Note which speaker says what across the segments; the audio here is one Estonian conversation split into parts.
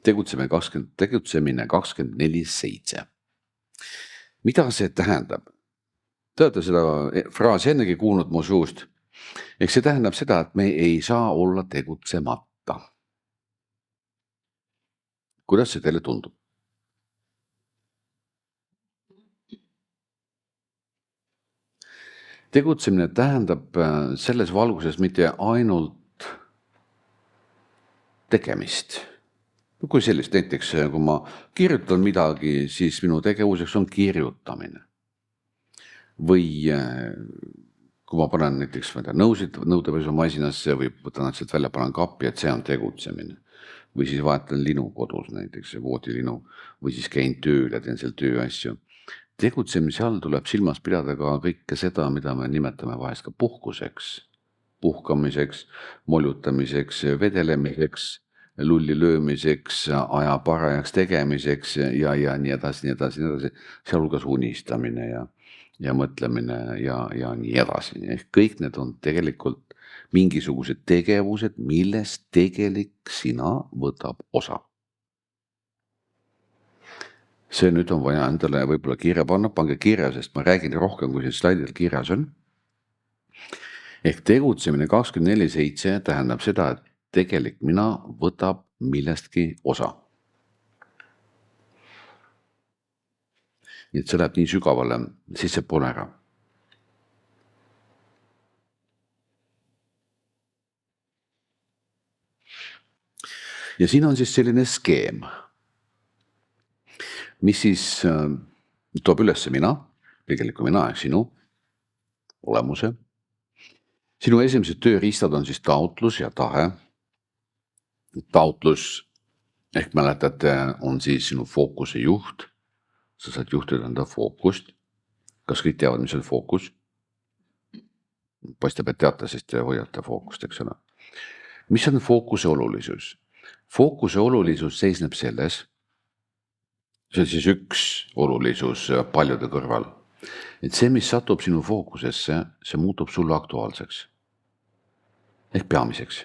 Speaker 1: tegutsemine 24/7. Mida see tähendab? Te olete seda fraasi ennegi kuulnud mu suust. Ehk see tähendab seda, et me ei saa olla tegutsemata. Kuidas see teile tundub? Tegutsemine tähendab selles valguses mitte ainult tegemist. Kui sellist näiteks, kui ma kirjutan midagi, siis minu tegevuseks on kirjutamine. Või kui ma panen näiteks nõudepesumasinasse või võtan sealt välja, panen kappi, et see on tegutsemine. Või siis vahetan linu kodus näiteks, voodilinu, või siis käin tööl ja teen seal tööasju. Tegutsemise all tuleb silmas pidada ka kõike seda, mida me nimetame vahest ka puhkuseks, puhkamiseks, moljutamiseks, vedelemiseks, lulli löömiseks, aja parajaks tegemiseks ja nii edasi, sealhulgas unistamine ja mõtlemine ja nii edasi. Ehk kõik need on tegelikult mingisugused tegevused, millest tegelik sina võtab osa. See nüüd on vaja endale võib-olla kirja panna, pange kirja, sest ma räägin rohkem, kui siin slaidil kirjas on. Ehk tegutsemine 24/7 tähendab seda, et tegelik mina võtab millestki osa. Nii et see läheb nii sügavale sissepoole ära. Ja siin on siis selline skeem, mis siis toob üles mina, tegelikult mina ehk sinu olemuse. Sinu esimesed tööriistad on siis taotlus ja tahe. Taotlus ehk mäletate on siis sinu fookuse juht. Sa saad juhtida enda fookust. Kas kõik teavad, mis on fookus? Paistab, et teate, sest te hoiate fookust, eks ole. Mis on fookuse olulisus? Fookuse olulisus seisneb selles, see on siis üks olulisus paljude kõrval, et see, mis satub sinu fookusesse, see muutub sulle aktuaalseks ehk peamiseks.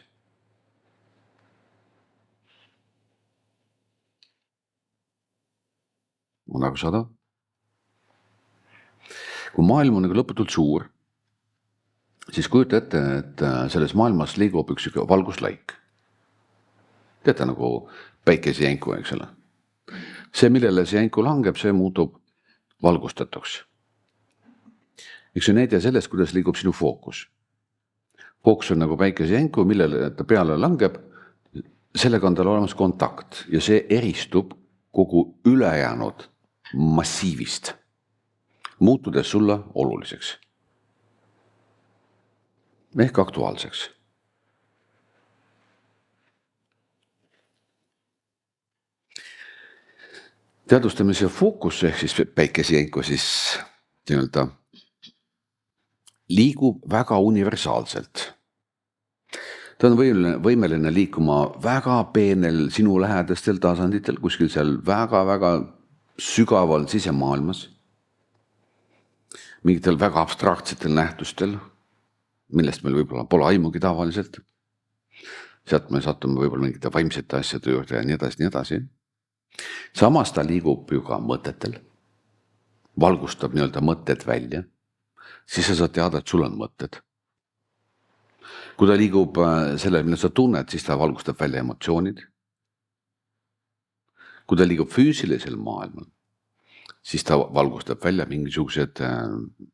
Speaker 1: On aru saada? Kui maailm on nagu lõputult suur, siis kujuta ette, et selles maailmas liigub üks valguslaik. Teate nagu päikesejänku, eks ole. See, millele see jänku langeb, see muutub valgustatuks. Üks on näide sellest, kuidas liigub sinu fookus. Fookus on nagu päikesejänku, millele ta peale langeb, sellega on tal olemas kontakt ja see eristub kogu ülejäänud massiivist, muutudes sulle oluliseks ehk aktuaalseks. Teadvustamise fookus ehk siis päikesejänku siis nii-öelda liigub väga universaalselt. Ta on võimeline liikuma väga peenel sinu lähedastel tasanditel, kuskil seal väga sügaval sisemaailmas, mingitel väga abstraktsetel nähtustel, millest meil võib-olla pole aimugi tavaliselt. Sealt me satume võib-olla mingite vaimsete asjade juurde ja nii edasi. Samas ta liigub ju ka mõtetel, valgustab nii-öelda mõtted välja, siis sa saad teada, et sul on mõtted. Kui ta liigub selle, mille sa tunned, siis ta valgustab välja emotsioonid. Kui ta liigub füüsilisel maailmal, siis ta valgustab välja mingisugused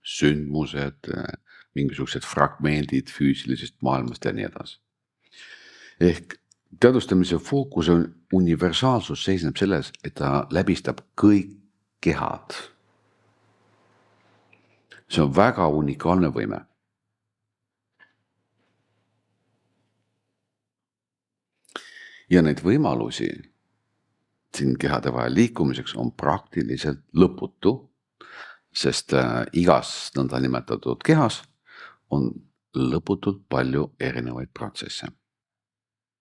Speaker 1: sündmused, mingisugused fragmendid füüsilisest maailmast ja nii edasi. Ehk teadvustamise fookuse universaalsus seisneb selles, et ta läbistab kõik kehad. See on väga unikaalne võime. Ja neid võimalusi siin kehade vahel liikumiseks on praktiliselt lõputu, sest igas nõnda nimetatud kehas on lõputult palju erinevaid protsesse.